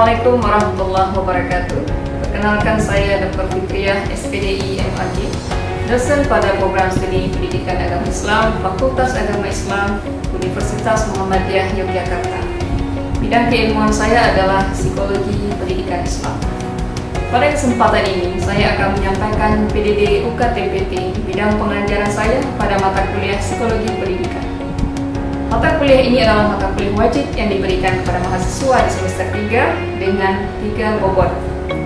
Assalamualaikum warahmatullahi wabarakatuh. Perkenalkan, saya Dr. Fitriah, SPDI MAG, dosen pada program studi Pendidikan Agama Islam, Fakultas Agama Islam, Universitas Muhammadiyah Yogyakarta. Bidang keilmuan saya adalah Psikologi Pendidikan Islam. Pada kesempatan ini, saya akan menyampaikan PDD UKTPT bidang pengajaran saya pada mata kuliah Psikologi Pendidikan. Mata kuliah ini adalah mata kuliah wajib yang diberikan kepada mahasiswa di semester 3 dengan 3 bobot,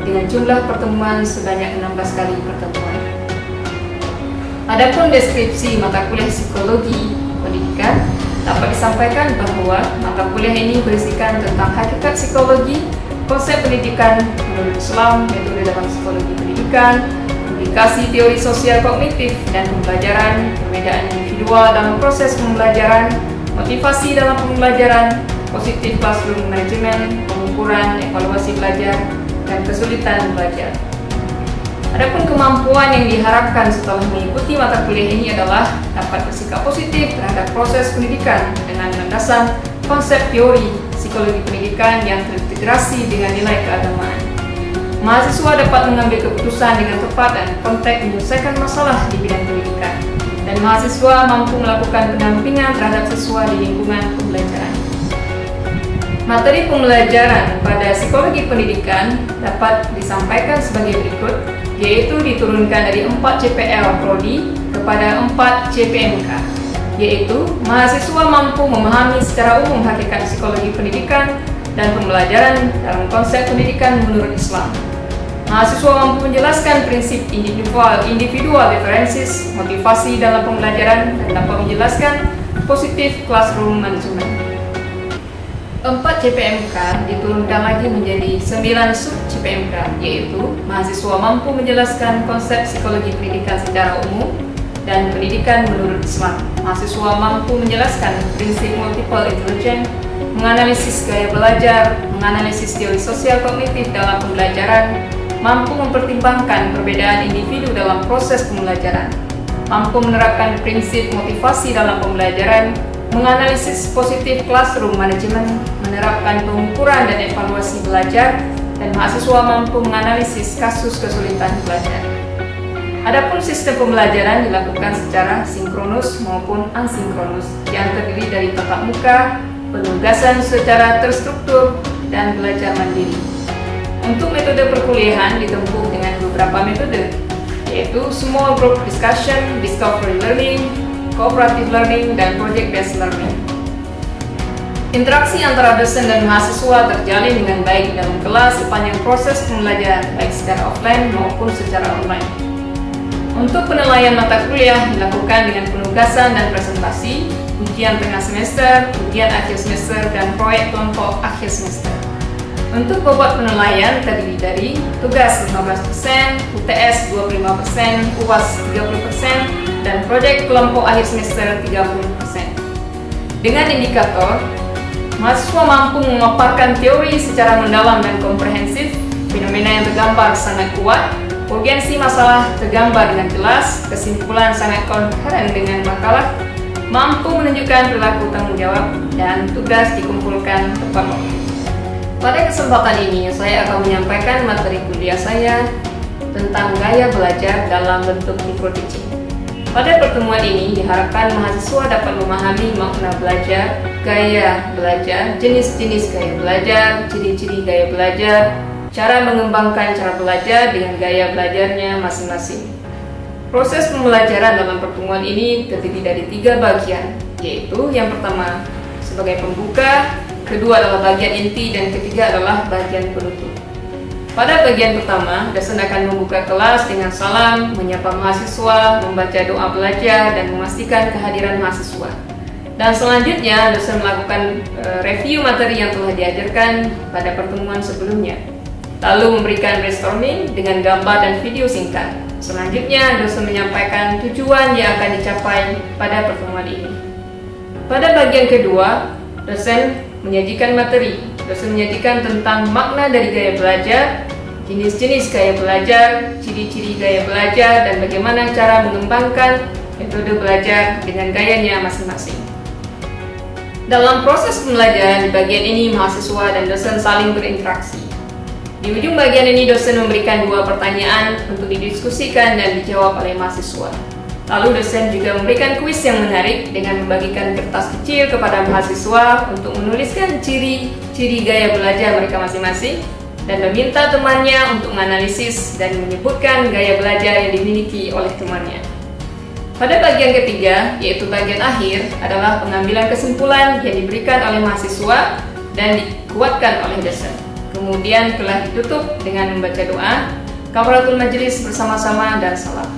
dengan jumlah pertemuan sebanyak 16 kali pertemuan. Adapun deskripsi mata kuliah Psikologi Pendidikan, dapat disampaikan bahwa mata kuliah ini berisikan tentang hakikat psikologi, konsep pendidikan menurut Islam, metode dalam psikologi pendidikan, aplikasi teori sosial kognitif dan pembelajaran, perbedaan individual dalam proses pembelajaran, motivasi dalam pembelajaran, positif classroom management, pengukuran, evaluasi belajar, dan kesulitan belajar. Adapun kemampuan yang diharapkan setelah mengikuti mata kuliah ini adalah dapat bersikap positif terhadap proses pendidikan dengan landasan konsep teori psikologi pendidikan yang terintegrasi dengan nilai keagamaan. Mahasiswa dapat mengambil keputusan dengan tepat dan konteks menyelesaikan masalah di bidang pendidikan, dan mahasiswa mampu melakukan pendampingan terhadap siswa di lingkungan pembelajaran. Materi pembelajaran pada psikologi pendidikan dapat disampaikan sebagai berikut, yaitu diturunkan dari 4 CPL Prodi kepada 4 CPMK, yaitu mahasiswa mampu memahami secara umum hakikat psikologi pendidikan dan pembelajaran dalam konsep pendidikan menurut Islam. Mahasiswa mampu menjelaskan prinsip individual differences, motivasi dalam pembelajaran, dan dapat menjelaskan positif classroom management. 4 CPMK diturunkan lagi menjadi 9 sub CPMK, yaitu mahasiswa mampu menjelaskan konsep psikologi pendidikan secara umum dan pendidikan menurut Islam. Mahasiswa mampu menjelaskan prinsip multiple intelligence, menganalisis gaya belajar, menganalisis teori sosial kognitif dalam pembelajaran, mampu mempertimbangkan perbedaan individu dalam proses pembelajaran, mampu menerapkan prinsip motivasi dalam pembelajaran, menganalisis positif classroom management, menerapkan pengukuran dan evaluasi belajar, dan mahasiswa mampu menganalisis kasus kesulitan belajar. Adapun sistem pembelajaran dilakukan secara sinkronus maupun asinkronus, yang terdiri dari tatap muka, penugasan secara terstruktur, dan belajar mandiri. Untuk metode perkuliahan ditempuh dengan beberapa metode, yaitu small group discussion, discovery learning, cooperative learning, dan project-based learning. Interaksi antara dosen dan mahasiswa terjalin dengan baik dalam kelas sepanjang proses pembelajaran, baik secara offline maupun secara online. Untuk penilaian mata kuliah dilakukan dengan penugasan dan presentasi, ujian tengah semester, ujian akhir semester, dan proyek kelompok akhir semester. Untuk bobot penilaian terdiri dari tugas 15%, UTS 25%, UAS 30%, dan proyek kelompok akhir semester 30%. Dengan indikator, mahasiswa mampu memaparkan teori secara mendalam dan komprehensif, fenomena yang tergambar sangat kuat, urgensi masalah tergambar dengan jelas, kesimpulan sangat koheren dengan makalah, mampu menunjukkan perilaku tanggung jawab, dan tugas dikumpulkan tepat waktu. Pada kesempatan ini, saya akan menyampaikan materi kuliah saya tentang gaya belajar dalam bentuk microteaching. Pada pertemuan ini, diharapkan mahasiswa dapat memahami makna belajar, gaya belajar, jenis-jenis gaya belajar, ciri-ciri gaya belajar, cara mengembangkan cara belajar dengan gaya belajarnya masing-masing. Proses pembelajaran dalam pertemuan ini terdiri dari 3 bagian, yaitu yang pertama sebagai pembuka, kedua adalah bagian inti, dan ketiga adalah bagian penutup. Pada bagian pertama, dosen akan membuka kelas dengan salam, menyapa mahasiswa, membaca doa belajar, dan memastikan kehadiran mahasiswa. Dan selanjutnya, dosen melakukan review materi yang telah diajarkan pada pertemuan sebelumnya, lalu memberikan brainstorming dengan gambar dan video singkat. Selanjutnya, dosen menyampaikan tujuan yang akan dicapai pada pertemuan ini. Pada bagian kedua, dosen menyajikan materi. Dosen menyajikan tentang makna dari gaya belajar, jenis-jenis gaya belajar, ciri-ciri gaya belajar, dan bagaimana cara mengembangkan metode belajar dengan gayanya masing-masing. Dalam proses pembelajaran di bagian ini, mahasiswa dan dosen saling berinteraksi. Di ujung bagian ini dosen memberikan 2 pertanyaan untuk didiskusikan dan dijawab oleh mahasiswa. Lalu dosen juga memberikan kuis yang menarik dengan membagikan kertas kecil kepada mahasiswa untuk menuliskan ciri-ciri gaya belajar mereka masing-masing dan meminta temannya untuk menganalisis dan menyebutkan gaya belajar yang dimiliki oleh temannya. Pada bagian ketiga, yaitu bagian akhir, adalah pengambilan kesimpulan yang diberikan oleh mahasiswa dan dikuatkan oleh dosen. Kemudian telah ditutup dengan membaca doa, kafaratul majelis bersama-sama dan salam.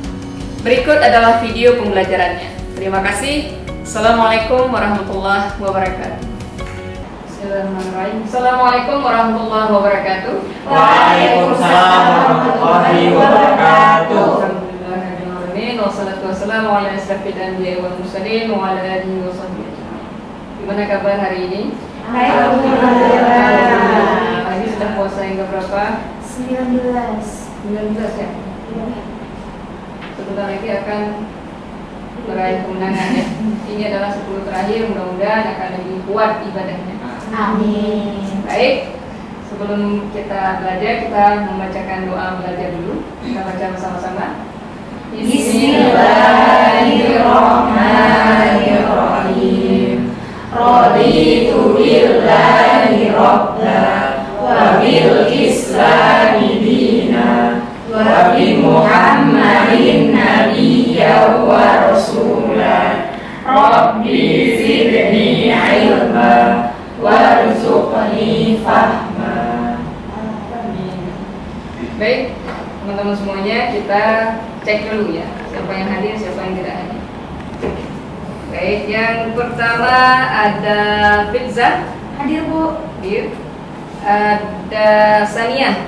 Berikut adalah video pembelajarannya. Terima kasih. Assalamualaikum warahmatullahi wabarakatuh. Bismillahirrahmanirrahim. Assalamualaikum warahmatullahi wabarakatuh. Waalaikumsalam warahmatullahi wabarakatuh. Alhamdulillahirrahmanirrahim. Wassalatu wassalamu ala asyrafil anbiya'i wal mursalin wa ala alihi wa sahbihi ajma'in. Gimana kabar hari ini? Alhamdulillah. Hari ini sudah puasa yang berapa? 19 ya? Sebentar lagi akan meraih kemenangan ya. Ini adalah 10 terakhir, mudah-mudahan akan lebih kuat ibadahnya. Amin. Baik, sebelum kita belajar, kita membacakan doa belajar dulu. Kita baca bersama-sama. Bismillahirrahmanirrahim. Raditu billahi rabba wa bil islami dina wa bi Muhammadin nabiyya wa rasula. Rabbi zidni ilma warzuqni fahma. Baik, teman-teman semuanya, kita cek dulu ya, siapa yang hadir, siapa yang tidak hadir. Baik, yang pertama ada Pizza. Hadir, Bu. Hadir. Ada Sania.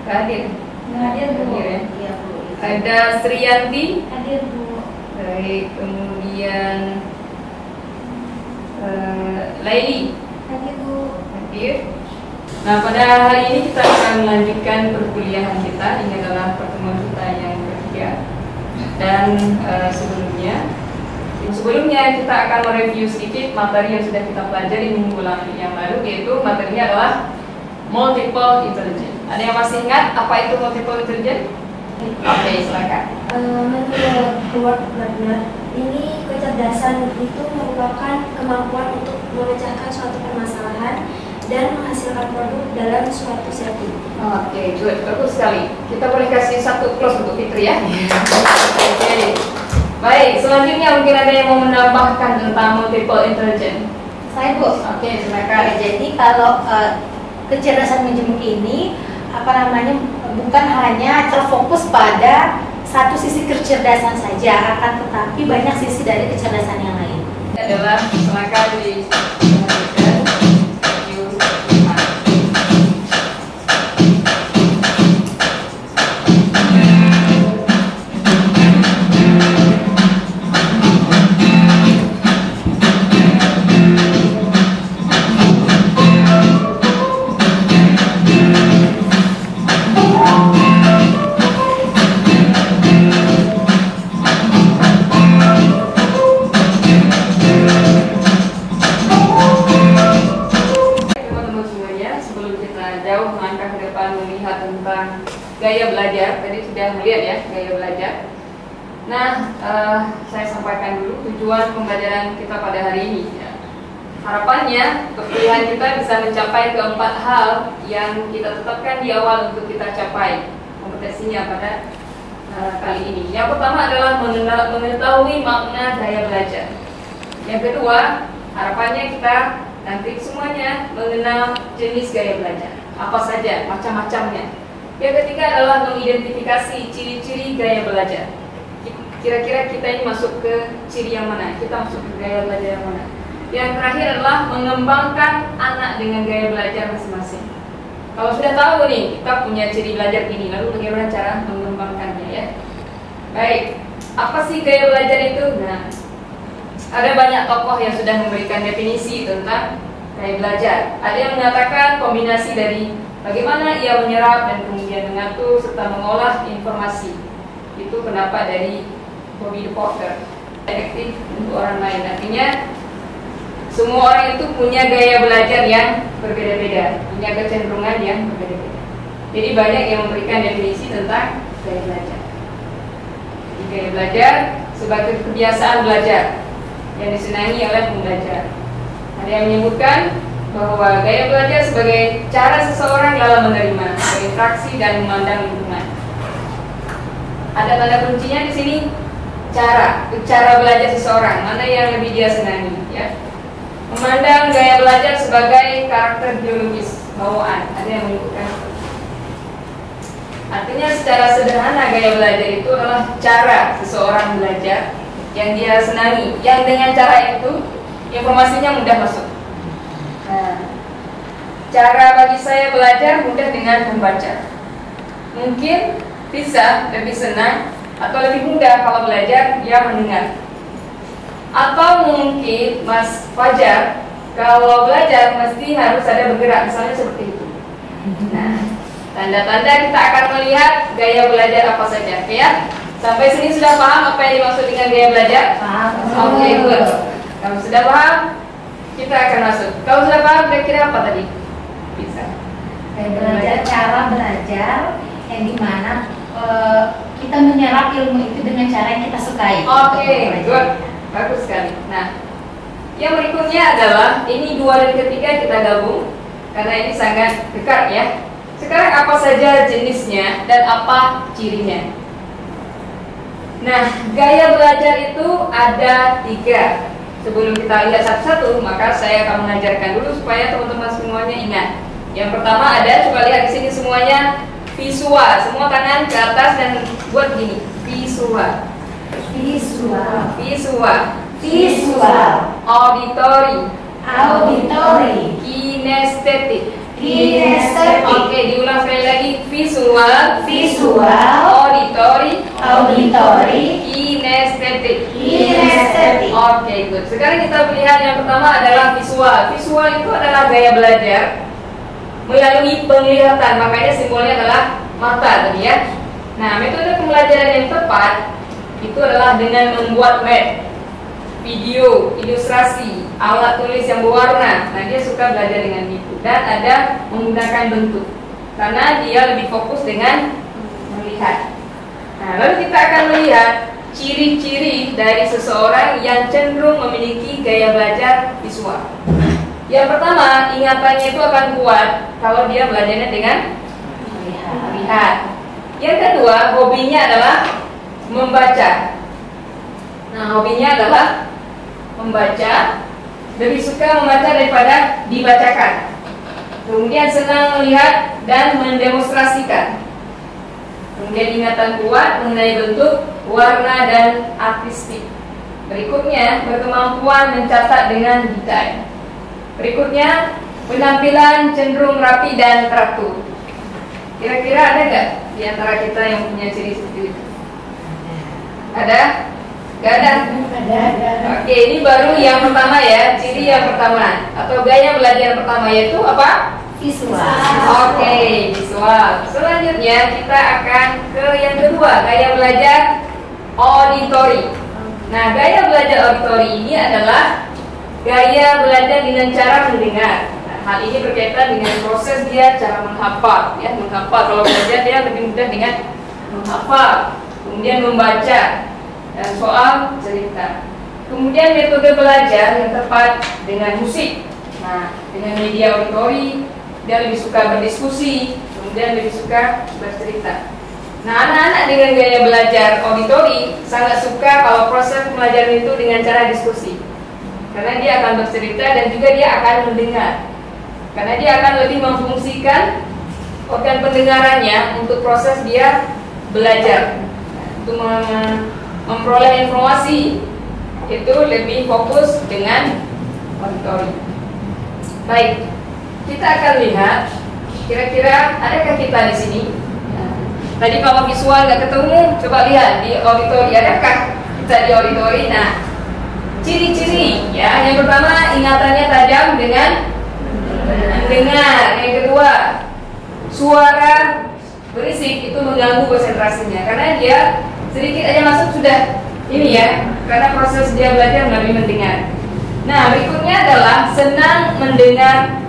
Hadir. Hadir, Bu. Hadir ya. Iya, Bu. Ada Sriyanti. Hadir, Bu. Baik, kemudian Laili. Hadir, Bu. Hadir. Nah, pada hari ini kita akan melanjutkan perkuliahan kita. Ini adalah pertemuan kita yang ketiga. Dan sebelumnya kita akan mereview sedikit materi yang sudah kita pelajari minggu yang lalu, yaitu materinya adalah multiple intelligence. Ada yang masih ingat apa itu multiple intelligence? Oke, silakan. Menurut Howard Gardner, ini kecerdasan itu merupakan kemampuan untuk memecahkan suatu permasalahan dan menghasilkan produk dalam suatu setting. Oke, good, bagus sekali. Kita boleh kasih satu close untuk Fitri ya. Oke. Baik, selanjutnya mungkin ada yang mau menambahkan tentang multiple intelligence. Saya, Bu. Oke, silakan. Jadi kalau kecerdasan menjemuk ini bukan hanya terfokus pada satu sisi kecerdasan saja, akan tetapi banyak sisi dari kecerdasan yang lain. Ini adalah silakan di gaya belajar. Tadi sudah melihat ya gaya belajar. Nah, saya sampaikan dulu tujuan pembelajaran kita pada hari ini ya. Harapannya perkuliahan kita bisa mencapai keempat hal yang kita tetapkan di awal untuk kita capai kompetensinya pada kali ini. Yang pertama adalah mengetahui makna gaya belajar. Yang kedua, harapannya kita nanti semuanya mengenal jenis gaya belajar, apa saja, macam-macamnya. Yang ketiga adalah mengidentifikasi ciri-ciri gaya belajar. Kira-kira kita ini masuk ke ciri yang mana? Kita masuk ke gaya belajar yang mana? Yang terakhir adalah mengembangkan anak dengan gaya belajar masing-masing. Kalau sudah tahu nih, kita punya ciri belajar ini, lalu bagaimana cara mengembangkannya ya? Baik, apa sih gaya belajar itu? Nah, ada banyak tokoh yang sudah memberikan definisi tentang gaya belajar. Ada yang mengatakan kombinasi dari bagaimana ia menyerap dan kemudian mengatur serta mengolah informasi. Itu pendapat dari Bobby Porter. Efektif untuk orang lain. Artinya semua orang itu punya gaya belajar yang berbeda-beda, punya kecenderungan yang berbeda-beda. Jadi banyak yang memberikan definisi tentang gaya belajar. Jadi gaya belajar sebagai kebiasaan belajar yang disenangi oleh pembelajar. Ada yang menyebutkan bahwa gaya belajar sebagai cara seseorang dalam menerima, berinteraksi dan memandang lingkungan. Ada tanda kuncinya di sini, cara belajar seseorang, mana yang lebih dia senangi, ya. Memandang gaya belajar sebagai karakter biologis, bawaan, ada yang menyebutkan. Artinya secara sederhana gaya belajar itu adalah cara seseorang belajar yang dia senangi, yang dengan cara itu informasinya mudah masuk. Nah, cara bagi saya belajar mudah dengan membaca. Mungkin bisa lebih senang atau lebih mudah kalau belajar dia mendengar. Atau mungkin Mas Fajar kalau belajar mesti harus ada bergerak, misalnya seperti itu. Nah, tanda-tanda kita akan melihat gaya belajar apa saja, ya. Sampai sini sudah paham apa yang dimaksud dengan gaya belajar? Paham. Oke, good. Kalau sudah paham, kita akan masuk. Kalau sudah paham, kira-kira apa tadi? Bisa. Gaya belajar, cara belajar yang dimana kita menyerap ilmu itu dengan cara yang kita sukai. Oke, good. Bagus sekali. Nah, yang berikutnya adalah ini 2 dan ketiga kita gabung karena ini sangat dekat, ya. Sekarang apa saja jenisnya dan apa cirinya? Nah, gaya belajar itu ada 3. Sebelum kita lihat satu-satu, maka saya akan mengajarkan dulu supaya teman-teman semuanya ingat. Yang pertama ada, coba lihat di sini semuanya visual, semua tangan ke atas dan buat gini, visual, Visual. visual, Visual. auditory, Auditory. kinestetik. Kinestetik. Oke, diulang sekali lagi, visual, Visual. auditory, Auditory. kinestetik. Kinestetik. Oke, good. Sekarang kita melihat yang pertama adalah visual. Visual itu adalah gaya belajar melalui penglihatan, makanya simbolnya adalah mata tadi, ya. Nah, metode pembelajaran yang tepat itu adalah dengan membuat map, video, ilustrasi, alat tulis yang berwarna. Nah, dia suka belajar dengan itu dan ada menggunakan bentuk karena dia lebih fokus dengan melihat. Nah, lalu kita akan melihat ciri-ciri dari seseorang yang cenderung memiliki gaya belajar visual. Yang pertama, ingatannya itu akan kuat kalau dia belajarnya dengan melihat. Yang kedua, hobinya adalah membaca. Nah, hobinya adalah membaca, lebih suka membaca daripada dibacakan. Kemudian senang melihat dan mendemonstrasikan. Kemudian ingatan kuat mengenai bentuk, warna, dan artistik. Berikutnya, berkemampuan mencatat dengan detail. Berikutnya, penampilan cenderung rapi dan teratur. Kira-kira ada nggak di antara kita yang punya ciri seperti itu? Ada? Nggak ada? Ada. Oke, ini baru yang pertama, ya. Ciri yang pertama atau gaya belajar yang pertama yaitu apa? Visual. Oke, visual. Selanjutnya kita akan ke yang kedua, gaya belajar auditory. Nah, gaya belajar auditory ini adalah gaya belajar dengan cara mendengar. Nah, hal ini berkaitan dengan proses dia cara menghafal, ya. Menghafal, kalau belajar dia lebih mudah dengan menghafal. Kemudian membaca dan soal cerita. Kemudian metode belajar yang tepat dengan musik. Nah, dengan media auditory dia lebih suka berdiskusi, kemudian lebih suka bercerita. Nah, anak-anak dengan gaya belajar auditory sangat suka kalau proses pembelajaran itu dengan cara diskusi. Karena dia akan bercerita dan juga dia akan mendengar. Karena dia akan lebih memfungsikan organ pendengarannya untuk proses dia belajar. Untuk memperoleh informasi itu lebih fokus dengan auditory. Baik, kita akan lihat kira-kira adakah kita di sini. Tadi kalau visual nggak ketemu, coba lihat di auditory, adakah kita di auditory. Nah, ciri-ciri, ya, yang pertama ingatannya tajam dengan mendengar. Yang kedua, suara berisik itu mengganggu konsentrasinya karena dia sedikit aja masuk sudah ini, ya, karena proses dia belajar melalui mendengar. Nah, berikutnya adalah senang mendengar,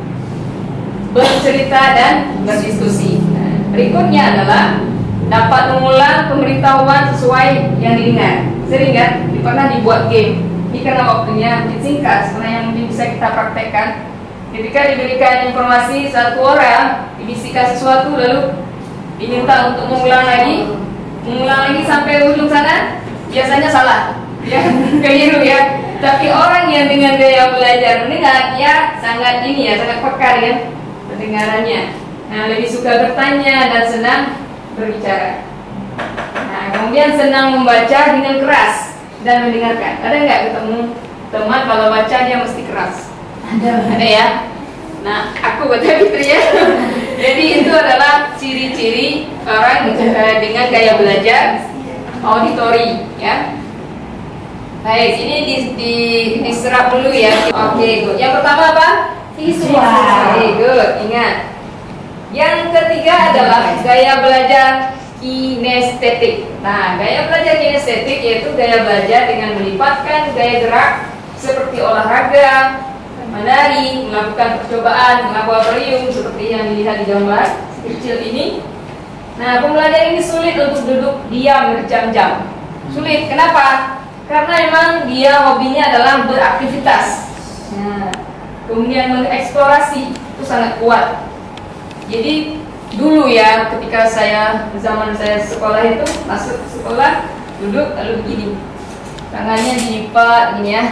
bercerita dan berdiskusi. Nah, berikutnya adalah dapat mengulang pemberitahuan sesuai yang didengar. Sering kan? Pernah dibuat game. Ini karena waktunya singkat, karena yang mungkin bisa kita praktekkan. Ketika diberikan informasi satu orang, dibisikkan sesuatu lalu diminta untuk mengulang lagi sampai ujung sana, biasanya salah, ya, keliru ya. Tapi orang yang dengan gaya belajar mendengar, ya sangat sangat peka ya pendengarannya. Nah, lebih suka bertanya dan senang berbicara. Nah, kemudian senang membaca dengan keras dan mendengarkan. Ada nggak ketemu teman kalau baca dia mesti keras? Ada ya. Nah, aku baca gitu ya. Jadi itu adalah ciri-ciri orang dengan gaya belajar auditori ya. Baik, ini diserap dulu ya. Oke, good. Yang pertama apa? Visual. Oke, good. Ingat. Yang ketiga adalah gaya belajar kinestetik. Nah, gaya belajar kinestetik yaitu gaya belajar dengan melibatkan gaya gerak seperti olahraga, menari, melakukan percobaan, laboratorium seperti yang dilihat di gambar kecil ini. Nah, pembelajaran ini sulit untuk duduk diam berjam-jam. Sulit, kenapa? Karena memang dia hobinya adalah beraktivitas. Nah, kemudian mengeksplorasi itu sangat kuat. Jadi dulu ya, ketika zaman saya sekolah itu masuk sekolah, duduk lalu begini, tangannya dilipat gini ya.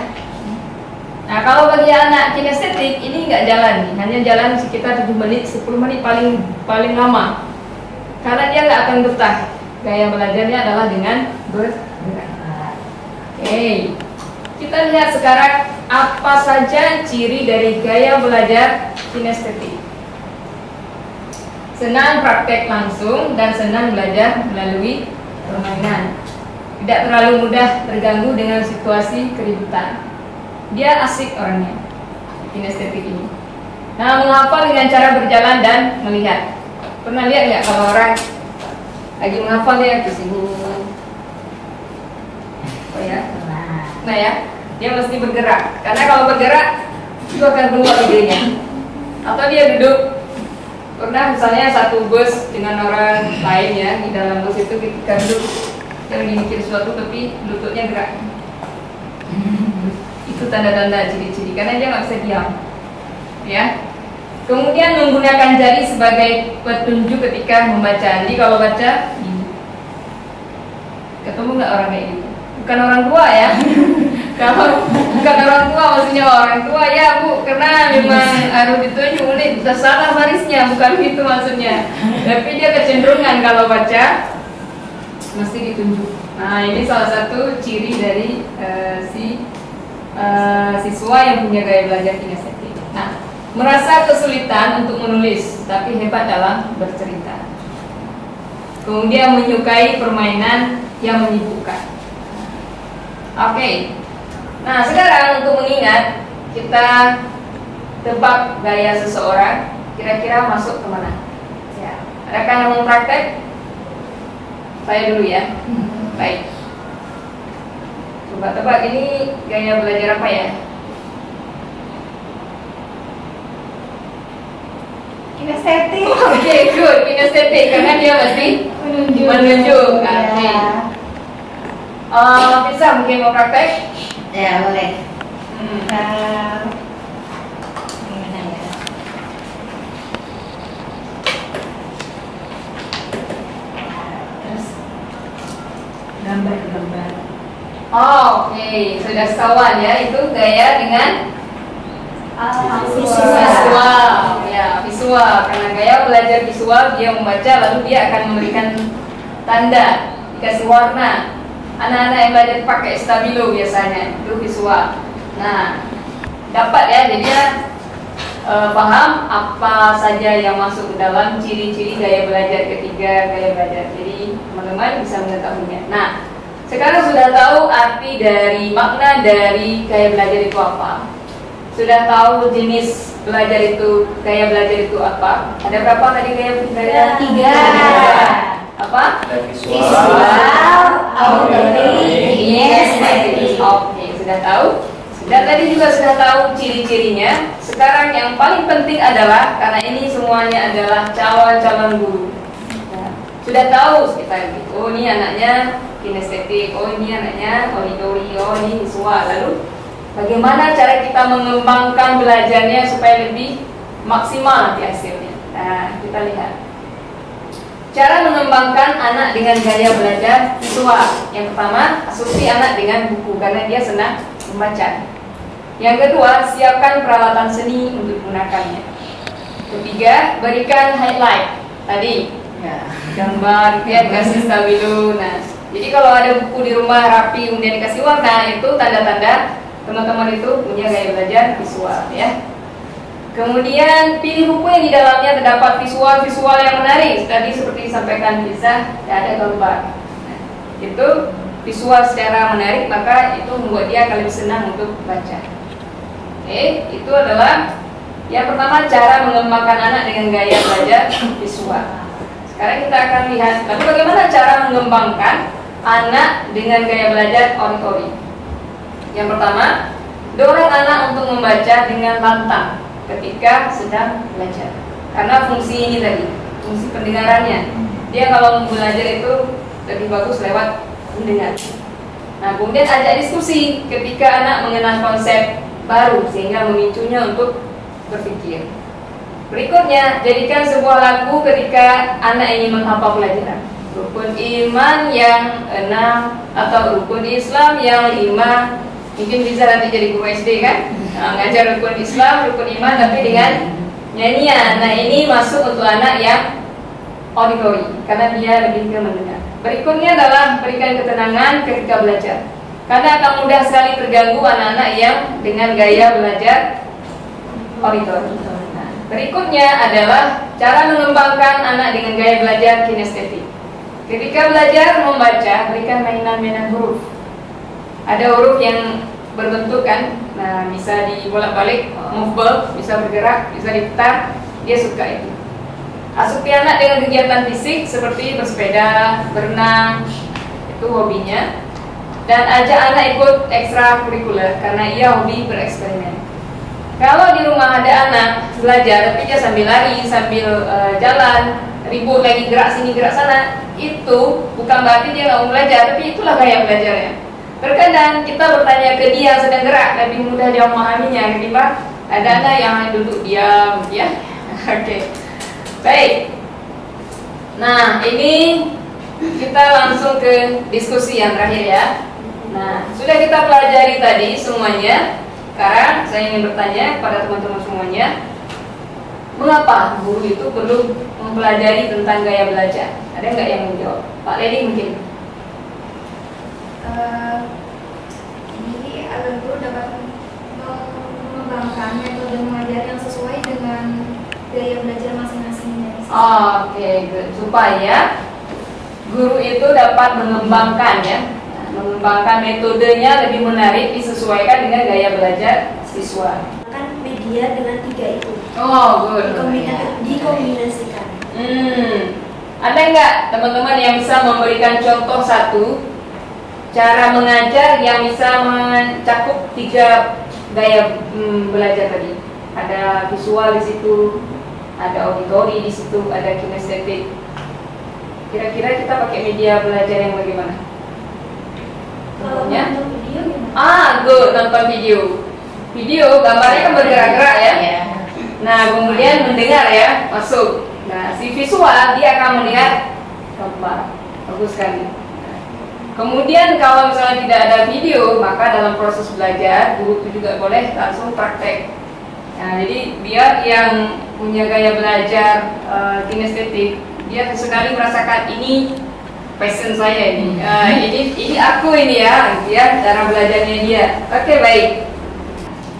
Nah, kalau bagi anak kinestetik ini nggak jalan nih, hanya jalan sekitar 7 menit, 10 menit paling lama. Karena dia nggak akan betah. Gaya belajarnya adalah dengan bergerak. Oke, kita lihat sekarang apa saja ciri dari gaya belajar kinestetik. Senang praktek langsung dan senang belajar melalui permainan. Tidak terlalu mudah terganggu dengan situasi keributan. Dia asik orangnya, kinestetik ini. Nah, menghafal dengan cara berjalan dan melihat. Pernah lihat nggak kalau orang lagi menghafal ya ke sini? Oh ya, nah ya, dia mesti bergerak. Karena kalau bergerak itu akan keluar idenya. Atau dia duduk. Pernah misalnya satu bus dengan orang lain ya, di dalam bus itu ketika duduk dia lagi mikir sesuatu tapi lututnya gerak. Itu tanda-tanda ciri-ciri karena dia nggak bisa diam ya. Kemudian menggunakan jari sebagai petunjuk ketika membaca. Jadi kalau baca ketemu nggak orang kayak gitu? Bukan orang tua ya. Kalau bukan orang tua maksudnya orang tua ya Bu, karena memang harus ditunjuk, ini bisa salah barisnya, bukan gitu maksudnya. Tapi dia kecenderungan kalau baca mesti ditunjuk. Nah, ini salah satu ciri dari siswa yang punya gaya belajar kinestetik. Nah, merasa kesulitan untuk menulis, tapi hebat dalam bercerita. Kemudian menyukai permainan yang menyibukkan. Oke. Nah, sekarang untuk mengingat, kita tebak gaya seseorang, kira-kira masuk kemana? Ya. Adakah yang mau praktek? Saya dulu ya. Baik. Coba tebak ini gaya belajar apa ya? Kinestetik. Oke, good. Kinestetik karena dia mesti menunjuk. Oke. Bisa mungkin mau praktek? Ya, boleh. Gimana ya? Terus gambar-gambar. Oh, oke. Sudah sekawan ya. Itu gaya dengan visual. Ya, visual. Karena gaya belajar visual, dia membaca lalu dia akan memberikan tanda, dikasih warna. Anak-anak yang belajar pakai stabilo biasanya itu visual. Nah, dapat ya, jadi dia paham apa saja yang masuk ke dalam ciri-ciri gaya belajar ketiga gaya belajar. Jadi teman-teman bisa mengetahuinya. Nah, sekarang sudah tahu arti dari makna dari gaya belajar itu apa. Sudah tahu jenis belajar itu, gaya belajar itu apa. Ada berapa tadi gaya belajar? 3. Apa? Visual, auditory, kinestetik. Oke, sudah tahu. Dan tadi juga sudah tahu ciri-cirinya. Sekarang yang paling penting adalah, karena ini semuanya adalah calon-calon guru. Nah, sudah tahu kita gitu. Oh ini anaknya kinestetik, oh ini anaknya auditori, oh ini visual. Lalu bagaimana cara kita mengembangkan belajarnya supaya lebih maksimal nanti hasilnya. Nah, kita lihat cara mengembangkan anak dengan gaya belajar visual. Yang pertama, asupi anak dengan buku karena dia senang membaca. Yang kedua, siapkan peralatan seni untuk menggunakannya. Ketiga, berikan highlight tadi, gambar, dia dikasih stabilo. Nah, jadi kalau ada buku di rumah rapi kemudian dikasih warna, itu tanda-tanda teman-teman itu punya gaya belajar visual ya. Kemudian pilih buku yang di dalamnya terdapat visual-visual yang menarik. Tadi seperti disampaikan Lisa, ada gambar. Nah, itu visual secara menarik, maka itu membuat dia akan lebih senang untuk baca. Oke, itu adalah yang pertama, cara mengembangkan anak dengan gaya belajar visual. Sekarang kita akan lihat, tapi bagaimana cara mengembangkan anak dengan gaya belajar auditori. Yang pertama, dorong anak untuk membaca dengan lantang ketika sedang belajar. Karena fungsi ini tadi, fungsi pendengarannya. Dia kalau belajar itu lebih bagus lewat mendengar. Nah, kemudian ajak diskusi ketika anak mengenal konsep baru sehingga memicunya untuk berpikir. Berikutnya, jadikan sebuah lagu ketika anak ingin menghafal pelajaran. Rukun iman yang 6 atau rukun Islam yang 5. Mungkin bisa nanti jadi guru SD kan? Nah, ngajar rukun Islam, rukun iman tapi dengan nyanyian. Nah, ini masuk untuk anak yang auditori karena dia lebih ke mendengar. Berikutnya adalah berikan ketenangan ketika belajar. Karena akan mudah sekali terganggu anak-anak yang dengan gaya belajar auditori. Nah, berikutnya adalah cara mengembangkan anak dengan gaya belajar kinestetik. Ketika belajar membaca, berikan mainan-mainan huruf. Ada huruf yang berbentuk kan, nah bisa dibolak-balik, movable, bisa bergerak, bisa diputar, dia suka itu. Asupi anak dengan kegiatan fisik seperti bersepeda, berenang, itu hobinya. Dan ajak anak ikut ekstrakurikuler karena ia hobi bereksperimen. Kalau di rumah ada anak belajar tapi dia sambil lari, sambil jalan, ribut lagi gerak sini gerak sana, itu bukan berarti dia nggak mau belajar, tapi itulah gaya belajarnya. Terkadang kita bertanya ke dia yang sedang gerak, lebih mudah dia memahaminya ketimbang ada anak yang duduk diam, ya. Oke, baik. Nah, ini kita langsung ke diskusi yang terakhir ya. Nah, sudah kita pelajari tadi semuanya. Sekarang saya ingin bertanya kepada teman-teman semuanya, mengapa guru itu perlu mempelajari tentang gaya belajar? Ada nggak yang menjawab? Pak Leli mungkin. Ini agar guru dapat mengembangkan metode mengajar yang sesuai dengan gaya belajar masing-masing dari siswa. Oke, good. Supaya guru itu dapat mengembangkan ya, mengembangkan metodenya lebih menarik disesuaikan dengan gaya belajar siswa. Kan media dengan 3 itu. Oh, good. Dikombinasikan. Ada nggak teman-teman yang bisa memberikan contoh satu cara mengajar yang bisa mencakup 3 gaya belajar tadi? Ada visual di situ, ada auditori di situ, ada kinestetik. Kira-kira kita pakai media belajar yang bagaimana? Contohnya? Nonton video gimana? Good, nonton video. Video gambarnya kan bergerak-gerak ya. Nah, kemudian mendengar ya, masuk. Nah, si visual dia akan melihat gambar. Bagus sekali. Kemudian kalau misalnya tidak ada video, maka dalam proses belajar guru itu juga boleh langsung praktek. Nah, jadi biar yang punya gaya belajar kinestetik, dia sekali merasakan ini passion saya ini, ini aku ini ya, cara belajarnya dia. Oke, baik.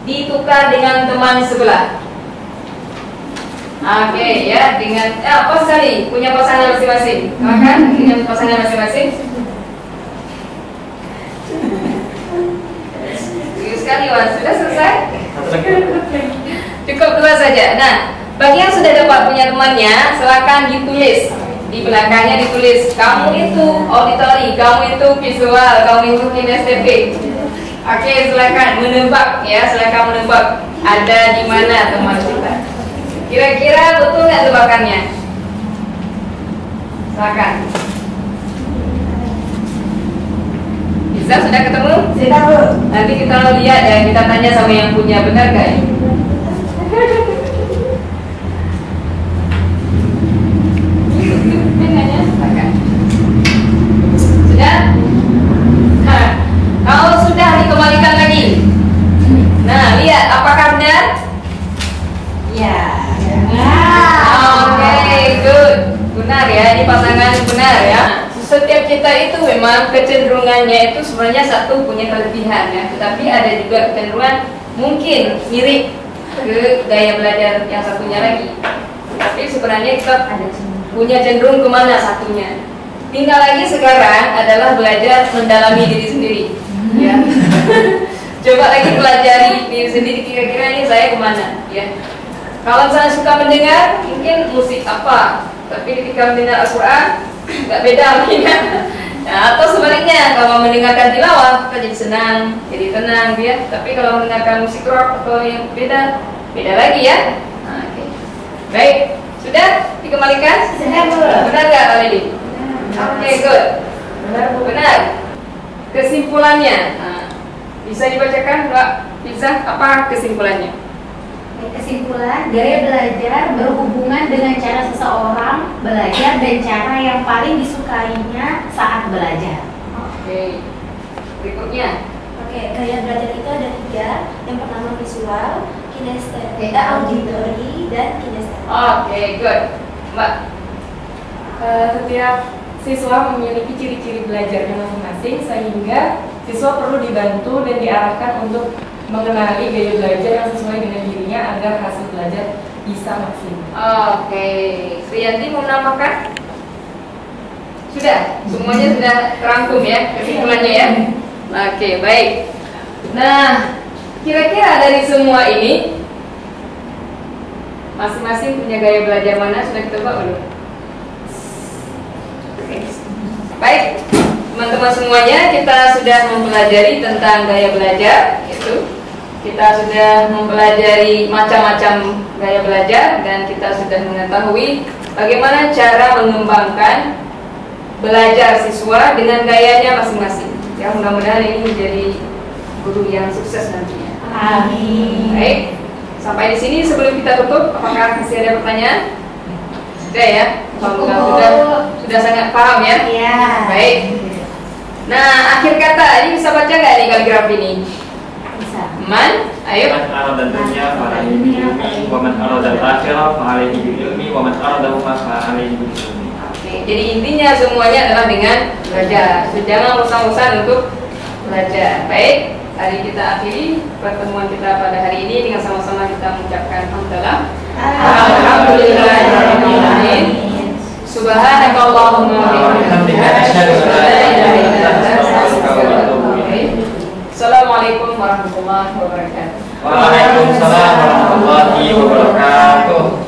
Ditukar dengan teman sebelah. Oke, ya, dengan apa sekali punya pasangan masing-masing, kan? Dengan pasangan masing-masing. Sekali mas, sudah selesai? Cukup 2 saja. Nah, bagi yang sudah dapat punya temannya, silakan ditulis. Di belakangnya ditulis, kamu itu auditori, kamu itu visual, kamu itu kinestetik. Oke, silakan menebak ya, silakan menebak ada di mana teman kita. Kira-kira betul nggak tebakannya? Silakan. Bisa sudah ketemu? Sudah, Bu. Nanti kita lihat ya, kita tanya sama yang punya, benar gak ya? Sudah? Nah, kalau sudah dikembalikan lagi. Nah, lihat apakah benar? Ya. Oke, good. Benar ya, ini pasangan benar ya. Setiap kita itu memang kecenderungannya itu sebenarnya satu punya kelebihan ya, tetapi ada juga kecenderungan mungkin mirip ke gaya belajar yang satunya lagi. Tapi sebenarnya kita punya cenderung kemana satunya. Tinggal lagi sekarang adalah belajar mendalami diri sendiri. Ya. Coba lagi pelajari diri sendiri, kira-kira ini saya kemana ya. Kalau saya suka mendengar, mungkin musik apa, tapi ketika mendengar Al-Quran nggak beda lagi ya. Nah, atau sebaliknya, kalau mendengarkan tilawah kita jadi senang, jadi tenang ya. Tapi kalau mendengarkan musik rock atau yang beda lagi ya. Nah, oke. Baik, sudah dikembalikan? Sudah, Bu. Benar nggak Pak Lili? Oke, good. Benar. Kesimpulannya, nah, bisa dibacakan Mbak Bisa apa kesimpulannya? Kesimpulan, gaya belajar berhubungan dengan cara seseorang belajar dan cara yang paling disukainya saat belajar. Oke. Berikutnya. Oke, gaya belajar itu ada 3. Yang pertama visual, kinestetik, auditori, dan kinestetik. Oke, good. Mbak. Setiap siswa memiliki ciri-ciri belajarnya masing-masing sehingga siswa perlu dibantu dan diarahkan untuk mengenali gaya belajar yang sesuai dengan dirinya agar hasil belajar bisa maksimal. Oke, Rianti mau menambahkan? Sudah, semuanya sudah terangkum ya kesimpulannya ya. Oke, baik. Nah, kira-kira dari semua ini masing-masing punya gaya belajar mana? Sudah ditebak belum? Oke. Baik, teman-teman semuanya, kita sudah mempelajari tentang gaya belajar itu. Kita sudah mempelajari macam-macam gaya belajar dan kita sudah mengetahui bagaimana cara mengembangkan belajar siswa dengan gayanya masing-masing. Ya, mudah-mudahan ini menjadi guru yang sukses nantinya. Amin. Baik, sampai di sini sebelum kita tutup, apakah masih ada pertanyaan? Sudah ya, sudah sangat paham ya. Iya. Baik. Nah, akhir kata ini bisa baca nggak nih kaligrafi ini? Man, ayo. Man arada dunya fa'alaihi bil-ilmi wa man arada al-akhirah fa'alaihi bil-ilmi wa man aradahuma fa'alaihi bil-ilmi. Oke, jadi intinya semuanya adalah dengan belajar. Jangan bosan-bosan untuk belajar. Baik, hari kita akhiri pertemuan kita pada hari ini dengan sama-sama kita mengucapkan hamdalah. Alhamdulillahirobbilalamin. Subhanakallahumma wa bihamdika asyhadu an la ilaha illa anta astaghfiruka wa atubu ilaik. Assalamualaikum warahmatullahi wabarakatuh. Waalaikumsalam warahmatullahi wabarakatuh.